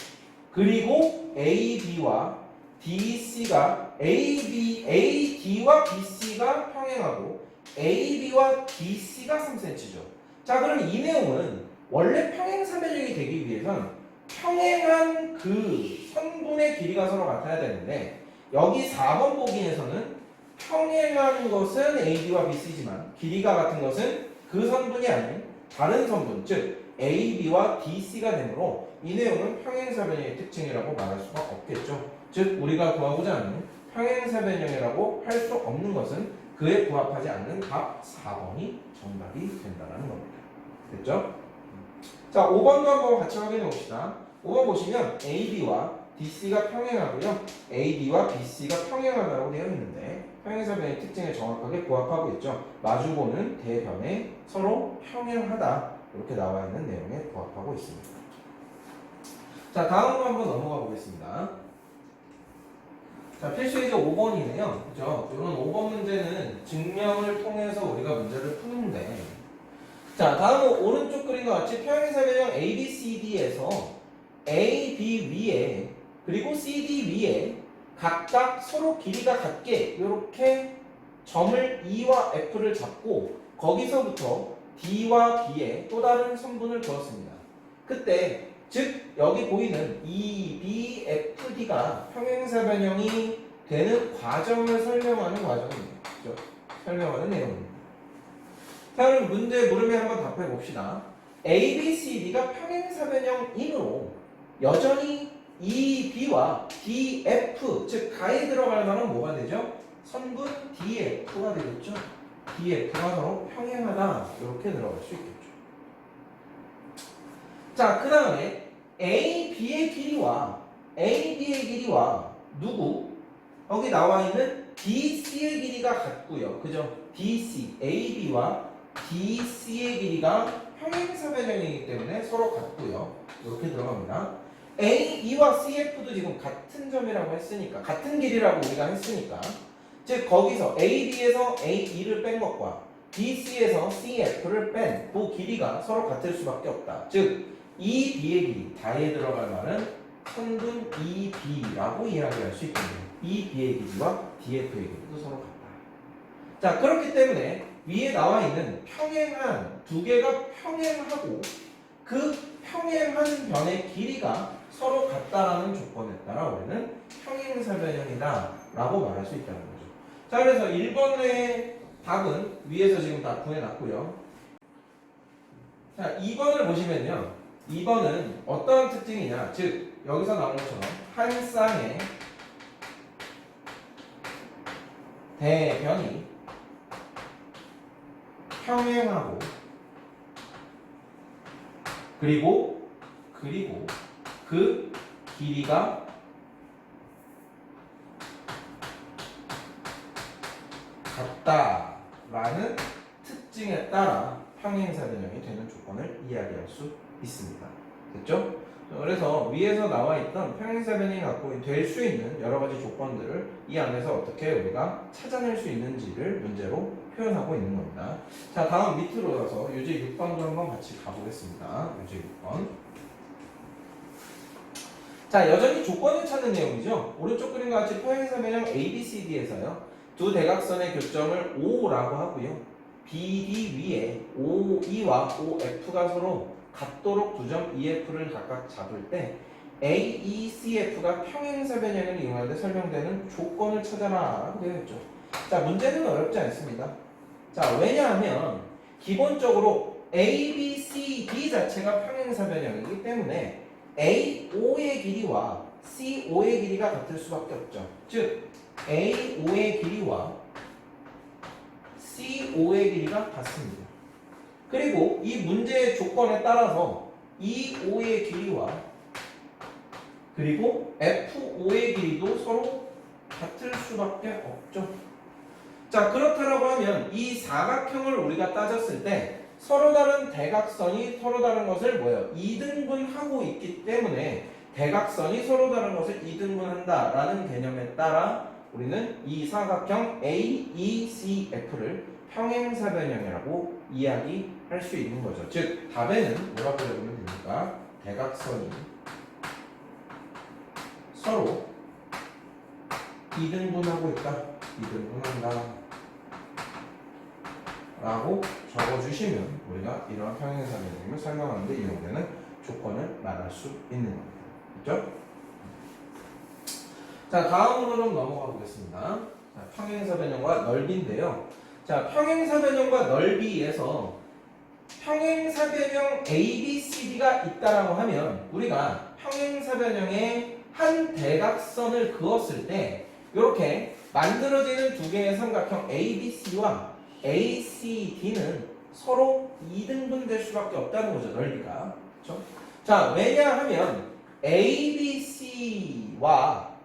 그리고 AB와 DC가 AD와 BC가 평행하고 AB와 DC가 3cm죠. 자, 그럼 이 내용은 원래 평행사 변형이 되기 위해선 평행한 그 선분의 길이가 서로 같아야 되는데 여기 4번 보기에서는 평행한 것은 AD와 BC지만 길이가 같은 것은 그 선분이 아닌 다른 선분, 즉 AB와 DC가 되므로 이 내용은 평행사 변형의 특징이라고 말할 수가 없겠죠. 즉 우리가 구하고자 하는 평행사 변형이라고 할 수 없는 것은 그에 부합하지 않는 답 4번이 정답이 된다는 겁니다. 됐죠? 자, 5번도 한번 같이 확인해 봅시다. 5번 보시면 AB와 DC가 평행하고요. AB와 BC가 평행하다고 되어 있는데 평행사 변형의 특징에 정확하게 부합하고 있죠. 마주보는 대변에 서로 평행하다 이렇게 나와 있는 내용에 부합하고 있습니다. 자, 다음으로 한번 넘어가 보겠습니다. 자, 필수이제 5번이네요. 그죠? 이런 5번 문제는 증명을 통해서 우리가 문제를 푸는데 자, 다음은 오른쪽 그림과 같이 평행사 변형 ABCD에서 AB 위에 그리고 CD 위에 각각 서로 길이가 같게 이렇게 점을 E와 F를 잡고 거기서부터 D와 B에 또 다른 선분을 그었습니다. 그때 즉 여기 보이는 EBFD가 평행사 변형이 되는 과정을 설명하는 과정입니다. 그렇죠? 설명하는 내용입니다. 자, 그럼 문제 물으면 한번 답해 봅시다. ABCD가 평행사 변형이므로 여전히 EB와 DF 즉 가에 들어갈 만한 뭐가 되죠? 선분 DF가 되겠죠? DF가 서로 평행하다 이렇게 들어갈 수 있겠죠. 자, 그 다음에 AB의 길이와 누구? 여기 나와 있는 DC의 길이가 같고요. 그죠? DC, AB와 DC의 길이가 평행사 변형이기 때문에 서로 같고요. 이렇게 들어갑니다. AE와 CF도 지금 같은 점이라고 했으니까 같은 길이라고 우리가 했으니까 즉 거기서 AB에서 AE를 뺀 것과 DC에서 CF를 뺀 그 길이가 서로 같을 수밖에 없다. 즉 EB의 길이 다에 들어갈 말은 선분 EB라고 이야기할 수 있겠네요. EB의 길이와 DF의 길이도 서로 같다. 자, 그렇기 때문에 위에 나와 있는 평행한 두 개가 평행하고 그 평행한 변의 길이가 서로 같다라는 조건에 따라 우리는 평행사 변형이다 라고 말할 수 있다는 거죠. 자, 그래서 1번의 답은 위에서 지금 다 구해놨고요. 자, 2번을 보시면요. 2번은 어떤 특징이냐, 즉 여기서 나온 것처럼 한 쌍의 대변이 평행하고 그리고 그 길이가 같다라는 특징에 따라 평행사 변형이 되는 조건을 이야기할 수 있습니다. 됐죠? 그래서 위에서 나와 있던 평행사 변형이 갖고 될 수 있는 여러 가지 조건들을 이 안에서 어떻게 우리가 찾아낼 수 있는지를 문제로 표현하고 있는 겁니다. 자, 다음 밑으로 가서 유제 6번도 한번 같이 가보겠습니다. 유제 6번. 자, 여전히 조건을 찾는 내용이죠. 오른쪽 그림과 같이 평행사 변형 ABCD에서요. 두 대각선의 교점을 O라고 하고요. BD 위에 OE와 OF가 서로 같도록 두 점 EF를 각각 잡을 때 AECF가 평행사 변형을 이용하는데 설명되는 조건을 찾아라 라고 되어 있죠. 자, 문제는 어렵지 않습니다. 자, 왜냐하면 기본적으로 ABCD 자체가 평행사 변형이기 때문에 AO의 길이와 CO의 길이가 같을 수밖에 없죠. 즉 AO의 길이와 CO의 길이가 같습니다. 그리고 이 문제의 조건에 따라서 EO의 길이와 그리고 FO의 길이도 서로 같을 수밖에 없죠. 자, 그렇다라고 하면 이 사각형을 우리가 따졌을 때 서로 다른 대각선이 서로 다른 것을 뭐예요? 이등분하고 있기 때문에 대각선이 서로 다른 것을 이등분한다라는 개념에 따라 우리는 이 사각형 AECF를 평행사 변형이라고 이야기할 수 있는 거죠. 즉 답에는 뭐라고 적으면 됩니까? 대각선이 서로 이등분하고 있다. 이등분한다. 라고 적어주시면 우리가 이러한 평행사 변형을 설명하는 데 이용되는 조건을 말할 수 있는 겁니다. 그렇죠? 자, 다음으로 좀 넘어가 보겠습니다. 자, 평행사 변형과 넓이인데요. 자, 평행사 변형과 넓이에서 평행사 변형 ABCD가 있다라고 하면 우리가 평행사 변형의 한 대각선을 그었을 때 이렇게 만들어지는 두 개의 삼각형 ABC와 ACD는 서로 이등분될 수밖에 없다는 거죠. 넓이가. 그렇죠? 자, 왜냐하면 ABC와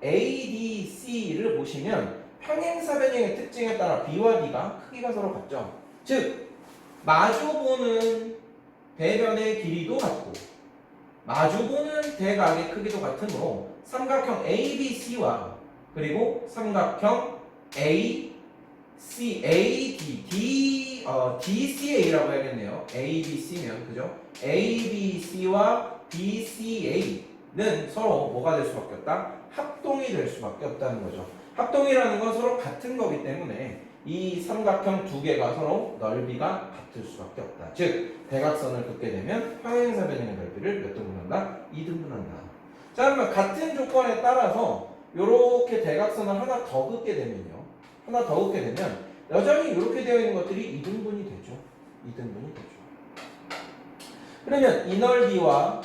ADC를 보시면 평행사 변형의 특징에 따라 B와 D가 크기가 서로 같죠. 즉 마주보는 대변의 길이도 같고 마주보는 대각의 크기도 같으므로 삼각형 ABC와 그리고 삼각형 DCA라고 해야겠네요. ABC면 그죠? ABC와 DCA는 서로 뭐가 될 수밖에 없다? 합동이 될 수밖에 없다는 거죠. 합동이라는 건 서로 같은 거기 때문에 이 삼각형 두 개가 서로 넓이가 같을 수밖에 없다. 즉 대각선을 긋게 되면 평행사 변형의 넓이를 몇 등분한다? 2등분한다. 자, 그러면 같은 조건에 따라서 이렇게 대각선을 하나 더 긋게 되면요. 하나 더 긋게 되면 여전히 이렇게 되어 있는 것들이 2등분이 되죠. 2등분이 되죠. 그러면 이 넓이와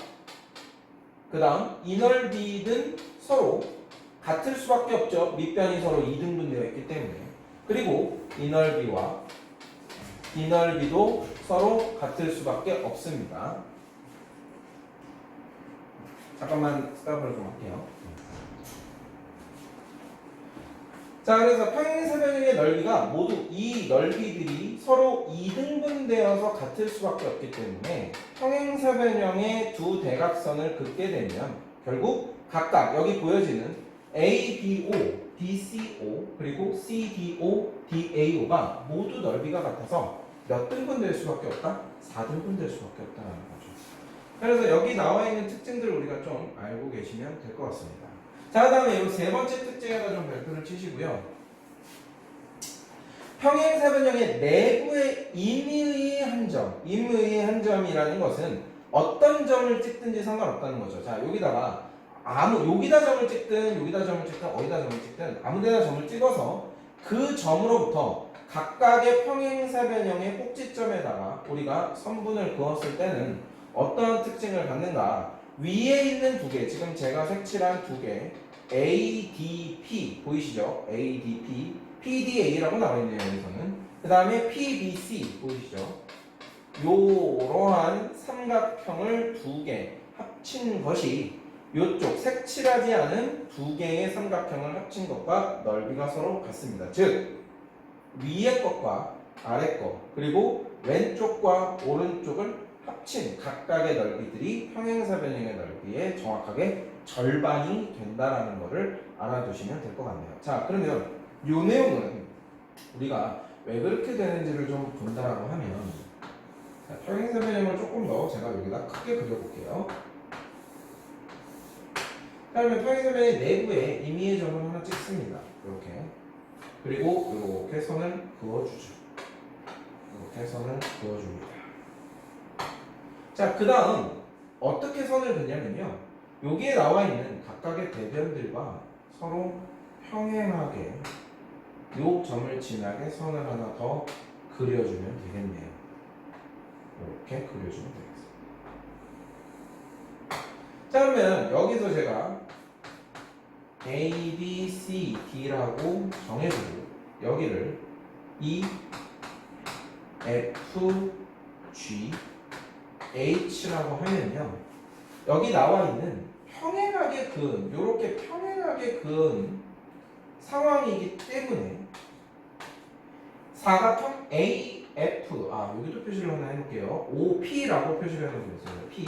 그 다음 이 넓이는 서로 같을 수밖에 없죠. 밑변이 서로 2등분 되어 있기 때문에. 그리고 이 넓이와 이 넓이도 서로 같을 수밖에 없습니다. 잠깐만 스탑을 좀 할게요. 자, 그래서 평행사 변형의 넓이가 모두 이 넓이들이 서로 2등분되어서 같을 수밖에 없기 때문에 평행사 변형의 두 대각선을 긋게 되면 결국 각각 여기 보여지는 ABO, DCO 그리고 CDO, DAO가 모두 넓이가 같아서 몇 등분 될 수밖에 없다? 4등분 될 수밖에 없다는 거죠. 그래서 여기 나와 있는 특징들을 우리가 좀 알고 계시면 될 것 같습니다. 자, 그 다음에 이 세 번째 특징에다 좀 별표를 치시고요. 평행사 변형의 내부의 임의의 한 점, 임의의 한 점이라는 것은 어떤 점을 찍든지 상관없다는 거죠. 자, 여기다가 여기다 점을 찍든 여기다 점을 찍든 어디다 점을 찍든 아무데나 점을 찍어서 그 점으로부터 각각의 평행사 변형의 꼭지점에다가 우리가 선분을 그었을 때는 어떤 특징을 갖는가? 위에 있는 두 개, 지금 제가 색칠한 두 개, ADP 보이시죠? ADP, PDA라고 나와 있네요. 여기서는. 그 다음에 PBC 보이시죠? 요러한 삼각형을 두 개 합친 것이 요쪽 색칠하지 않은 두 개의 삼각형을 합친 것과 넓이가 서로 같습니다. 즉 위의 것과 아래 것 그리고 왼쪽과 오른쪽을 합친 각각의 넓이들이 평행사변형의 넓이의 정확하게 절반이 된다라는 것을 알아두시면 될 것 같네요. 자, 그러면 이 내용은 우리가 왜 그렇게 되는지를 좀 본다라고 하면, 자, 평행사변형을 조금 더 제가 여기다 크게 그려볼게요. 그러면 평행사변의 내부에 임의의 점을 하나 찍습니다. 이렇게. 그리고 이렇게 선을 그어주죠. 이렇게 선을 그어줍니다. 자, 그 다음 어떻게 선을 그냐면요, 여기에 나와 있는 각각의 대변들과 서로 평행하게 요 점을 지나게 선을 하나 더 그려주면 되겠네요. 이렇게 그려주면 되겠습니다. 자, 그러면 여기서 제가 A, B, C, D라고 정해주고 여기를 E, F, G, H라고 하면요, 여기 나와 있는 평행하게 그은, 요렇게 평행하게 그은 상황이기 때문에 사각형 AF, 여기도 표시를 하나 해놓을게요. OP라고 표시를 해놓겠어요. P,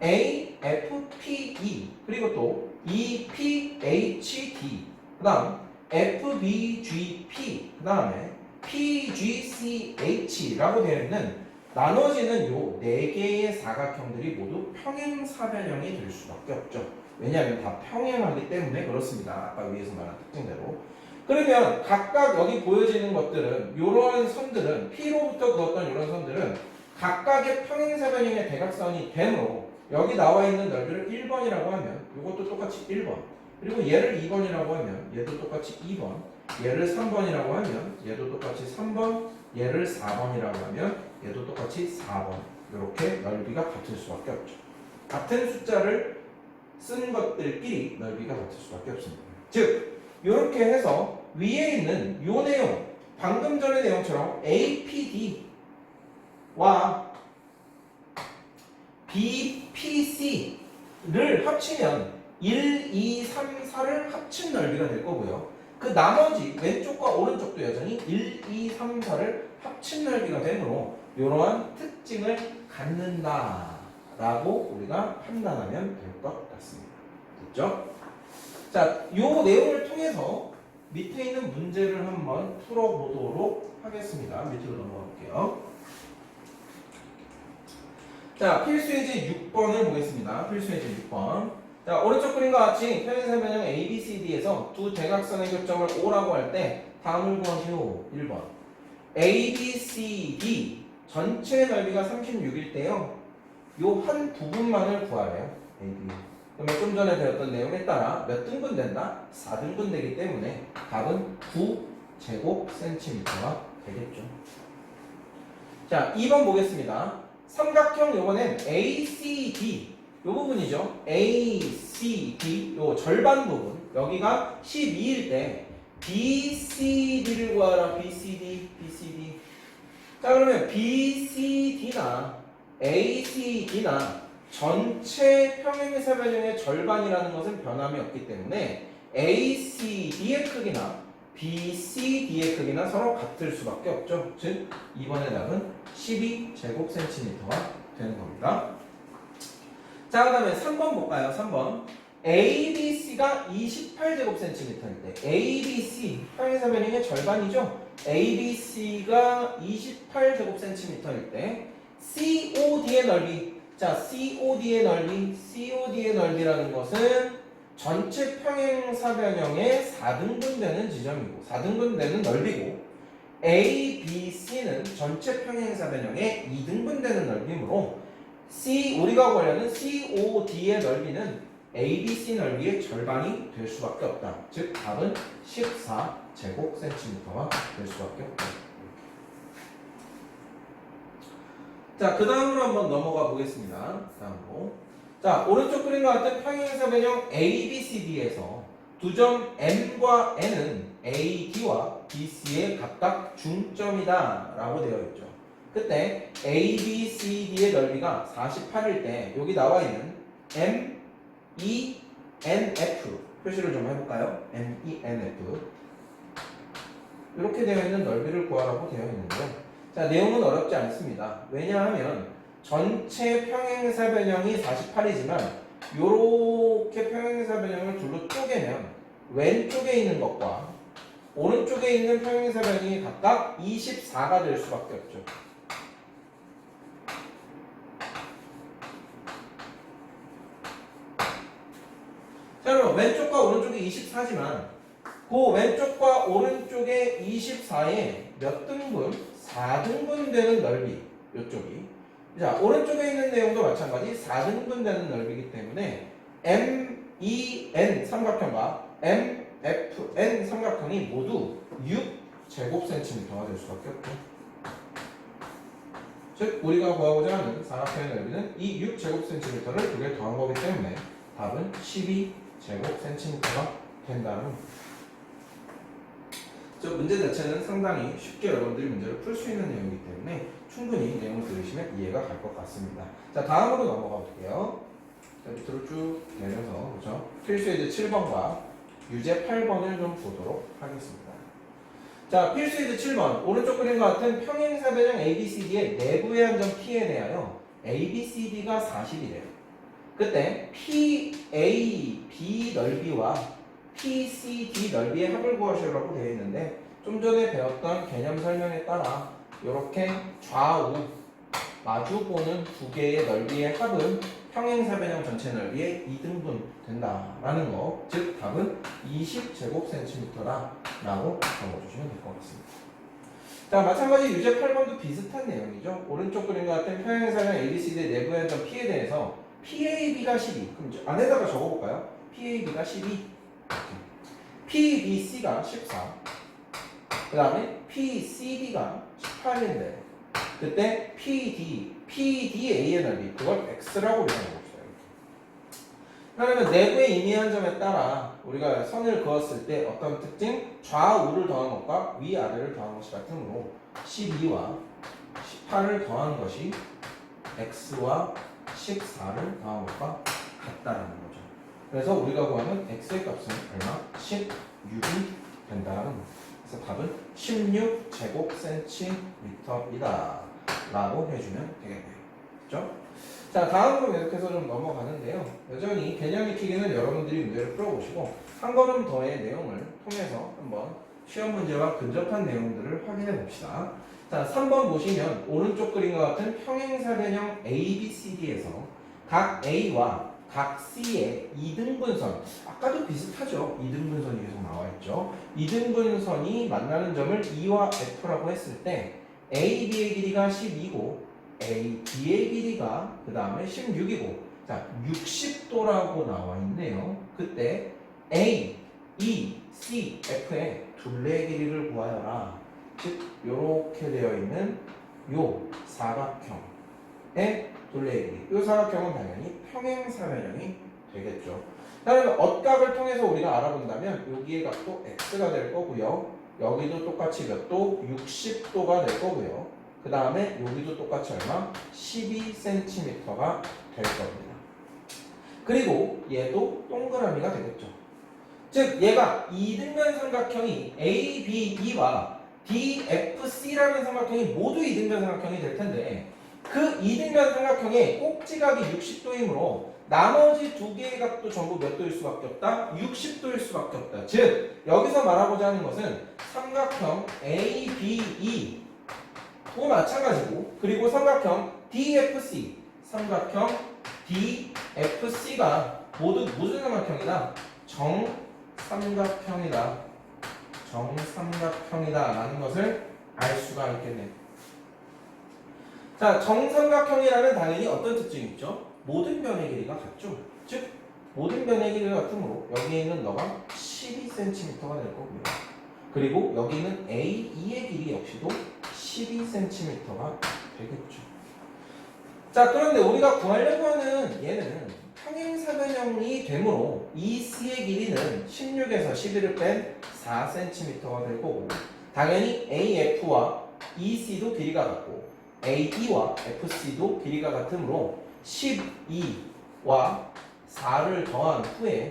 AFPE, 그리고 또 EPHD, 그 다음 FBGP, 그 다음에 PGCH라고 되어 있는 나눠지는 요 4개의 사각형들이 모두 평행사변형이 될 수밖에 없죠. 왜냐하면 다 평행하기 때문에 그렇습니다. 아까 위에서 말한 특징대로. 그러면 각각 여기 보여지는 것들은, 이러한 선들은, P로부터 그었던 이런 선들은 각각의 평행사변형의 대각선이 되므로 여기 나와 있는 넓이를 1번이라고 하면 이것도 똑같이 1번, 그리고 얘를 2번이라고 하면 얘도 똑같이 2번, 얘를 3번이라고 하면 얘도 똑같이 3번, 얘를 4번이라고 하면 얘도 똑같이 4번, 이렇게 넓이가 같을 수밖에 없죠. 같은 숫자를 쓴 것들끼리 넓이가 같을 수밖에 없습니다. 즉 이렇게 해서 위에 있는 이 내용, 방금 전의 내용처럼 APD와 BPC를 합치면 1, 2, 3, 4를 합친 넓이가 될 거고요. 그 나머지 왼쪽과 오른쪽도 여전히 1, 2, 3, 4를 합친 넓이가 되므로 이러한 특징을 갖는다라고 우리가 판단하면 될 것 같습니다. 됐죠? 자, 이 내용을 통해서 밑에 있는 문제를 한번 풀어보도록 하겠습니다. 밑으로 넘어가 볼게요. 자, 필수예제 6번을 보겠습니다. 필수예제 6번. 자, 오른쪽 그림과 같이 평행사변형 ABCD에서 두 대각선의 교점을 O라고 할 때 다음을 구하시오. 1번. ABCD 전체 넓이가 36일 때요, 요 한 부분만을 구하래요. AB. 그러면 좀 전에 배웠던 내용에 따라 몇 등분 된다? 4등분 되기 때문에 답은 9제곱센티미터가 되겠죠. 자, 2번 보겠습니다. 삼각형 요번엔 ACD 요 부분이죠. ACD 요 절반 부분, 여기가 12일 때 BCD를 구하라. BCD. 자, 그러면 BCD나 ACD나 전체 평행사변형의 절반이라는 것은 변함이 없기 때문에 ACD의 크기나 BCD의 크기나 서로 같을 수밖에 없죠. 즉 2번의 답은 12제곱센티미터가 되는 겁니다. 자, 그 다음에 3번 볼까요? 3번. ABC가 28제곱센티미터일 때, ABC 평행사변형의 절반이죠. ABC가 28제곱센티미터일 때 COD의 넓이, 자, COD의 넓이라는 것은 전체 평행사변형의 4등분 되는 지점이고 4등분 되는 넓이고, ABC는 전체 평행사변형의 2등분 되는 넓이므로 우리가 구하려는 COD의 넓이는 ABC 넓이의 절반이 될 수밖에 없다. 즉 답은 14제곱센티미터가 될 수밖에 없다. 자, 그 다음으로 한번 넘어가 보겠습니다. 다음으로. 자, 오른쪽 그림과 같은 평행사변형 ABCD에서 두 점 M과 N은 AD와 BC의 각각 중점이다 라고 되어 있죠. 그때 ABCD의 넓이가 48일 때 여기 나와 있는 MENF 표시를 좀 해볼까요? MENF 이렇게 되어 있는 넓이를 구하라고 되어 있는데요. 자, 내용은 어렵지 않습니다. 왜냐하면 전체 평행사 변형이 48이지만 요렇게 평행사 변형을 둘로 쪼개면 왼쪽에 있는 것과 오른쪽에 있는 평행사 변형이 각각 24가 될 수밖에 없죠. 자, 그럼 왼쪽과 오른쪽이 24지만 그 왼쪽과 오른쪽의 24에 몇 등분? 4등분 되는 넓이, 이쪽이. 자, 오른쪽에 있는 내용도 마찬가지 4등분 되는 넓이기 때문에 MEN 삼각형과 MFN 삼각형이 모두 6제곱센티미터가 될 수밖에 없죠. 즉, 우리가 구하고자 하는 사각형의 넓이는 이 6제곱센티미터를 두 개 더한 거기 때문에 답은 12제곱센티미터가 된다는 겁니다. 저 문제 자체는 상당히 쉽게 여러분들이 문제를 풀 수 있는 내용이기 때문에 충분히 내용을 들으시면 이해가 갈 것 같습니다. 자, 다음으로 넘어가 볼게요. 자, 밑으로 쭉 내려서 그렇죠? 필수 예제 7번과 유제 8번을 좀 보도록 하겠습니다. 자, 필수 예제 7번 오른쪽 그림과 같은 평행사 변형 ABCD의 내부의 한 점 P에 대하여 ABCD가 40이래요. 그때 PAB 넓이와 PCD 넓이의 합을 구하시라고 되어 있는데 좀 전에 배웠던 개념 설명에 따라 이렇게 좌우 마주보는 두 개의 넓이의 합은 평행사 변형 전체 넓이의 2등분 된다라는 거. 즉 답은 20제곱센티미터라고 적어주시면 될 것 같습니다. 자, 마찬가지 유제 8번도 비슷한 내용이죠. 오른쪽 그림과 같은 평행사 변형 ABCD의 내부의 한 점 P에 대해서 PAB가 12. 그럼 안에다가 적어볼까요? PAB가 12. PBC가 14. 그 다음에 PCD가 18인데 그때 PDA의 넓이 그걸 X라고 이용해봅시다. 그러면 내부의 임의 한 점에 따라 우리가 선을 그었을 때 어떤 특징? 좌우를 더한 것과 위아래를 더한 것이 같으므로 12와 18을 더한 것이 X와 14를 더한 것과 같다라는 거죠. 그래서 우리가 구하는 x의 값은 얼마? 16이 된다는 겁니다. 그래서 답은 16제곱센티미터이다 라고 해주면 되겠네요. 그렇죠? 자, 다음으로 계속해서 좀 넘어가는데요. 여전히 개념 익히기는 여러분들이 문제를 풀어보시고 한 걸음 더의 내용을 통해서 한번 시험 문제와 근접한 내용들을 확인해 봅시다. 자, 3번 보시면 오른쪽 그림과 같은 평행사 변형 ABCD에서 각 A와 각 C의 2등분선, 아까도 비슷하죠. 2등분선이 계속 나와있죠. 2등분선이 만나는 점을 E와 F라고 했을 때 A, B의 길이가 12고 A, B의 길이가 그 다음에 16이고 자 60도라고 나와있네요. 그때 A, E, C, F의 둘레의 길이를 구하여라. 즉 요렇게 되어 있는 요 사각형의 둘레의 길이. 이 사각형은 당연히 평행사 변형이 되겠죠. 그러면 엇각을 통해서 우리가 알아본다면 여기의 값도 x가 될 거고요. 여기도 똑같이 몇 도? 60도가 될 거고요. 그 다음에 여기도 똑같이 얼마? 12cm가 될 겁니다. 그리고 얘도 동그라미가 되겠죠. 즉 얘가 이등변 삼각형이 ABE와 DFC라는 삼각형이 모두 이등변 삼각형이 될 텐데 그 이등변 삼각형의 꼭지각이 60도이므로 나머지 두 개의 각도 전부 몇 도일 수밖에 없다? 60도일 수밖에 없다. 즉 여기서 말하고자 하는 것은 삼각형 ABE 또 마찬가지고 그리고 삼각형 DFC 삼각형 DFC가 모두 무슨 삼각형이다? 정삼각형이다. 정삼각형이다 라는 것을 알 수가 있겠네요. 자, 정삼각형이라는 당연히 어떤 특징이 있죠? 모든 변의 길이가 같죠. 즉 모든 변의 길이가 같으므로 여기 있는 너가 12cm가 될 거고요. 그리고 여기 있는 A2의 길이 역시도 12cm가 되겠죠. 자, 그런데 우리가 구하려고 하는 얘는 평행사 변형이 되므로 EC의 길이는 16에서 11을 뺀 4cm가 될 거고 당연히 AF와 EC도 길이가 같고 AE와 FC도 길이가 같으므로 12와 4를 더한 후에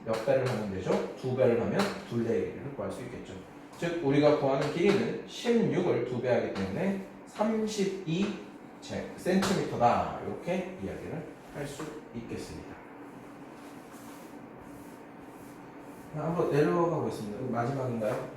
몇 배를 하면 되죠? 2배를 하면 둘레의 길이를 구할 수 있겠죠. 즉 우리가 구하는 길이는 16을 2배 하기 때문에 32cm다. 이렇게 이야기를 할 수 있겠습니다. 한번 내려가 보겠습니다. 마지막인가요?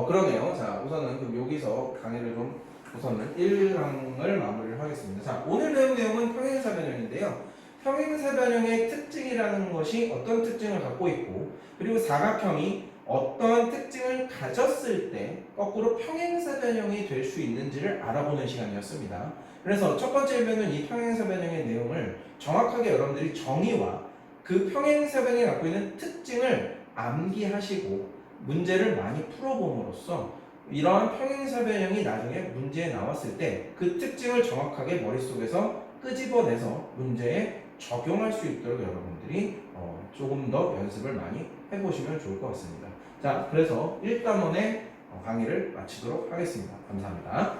그러네요. 자, 우선은 그럼 여기서 강의를 좀 우선은 1강을 마무리를 하겠습니다. 자, 오늘 배운 내용은 평행사 변형인데요. 평행사 변형의 특징이라는 것이 어떤 특징을 갖고 있고, 그리고 사각형이 어떤 특징을 가졌을 때 거꾸로 평행사 변형이 될 수 있는지를 알아보는 시간이었습니다. 그래서 첫 번째 일부는 이 평행사 변형의 내용을 정확하게 여러분들이 정의와 그 평행사 변형이 갖고 있는 특징을 암기하시고 문제를 많이 풀어봄으로써 이러한 평행사 변형이 나중에 문제에 나왔을 때 그 특징을 정확하게 머릿속에서 끄집어내서 문제에 적용할 수 있도록 여러분들이 조금 더 연습을 많이 해보시면 좋을 것 같습니다. 자, 그래서 1단원의 강의를 마치도록 하겠습니다. 감사합니다.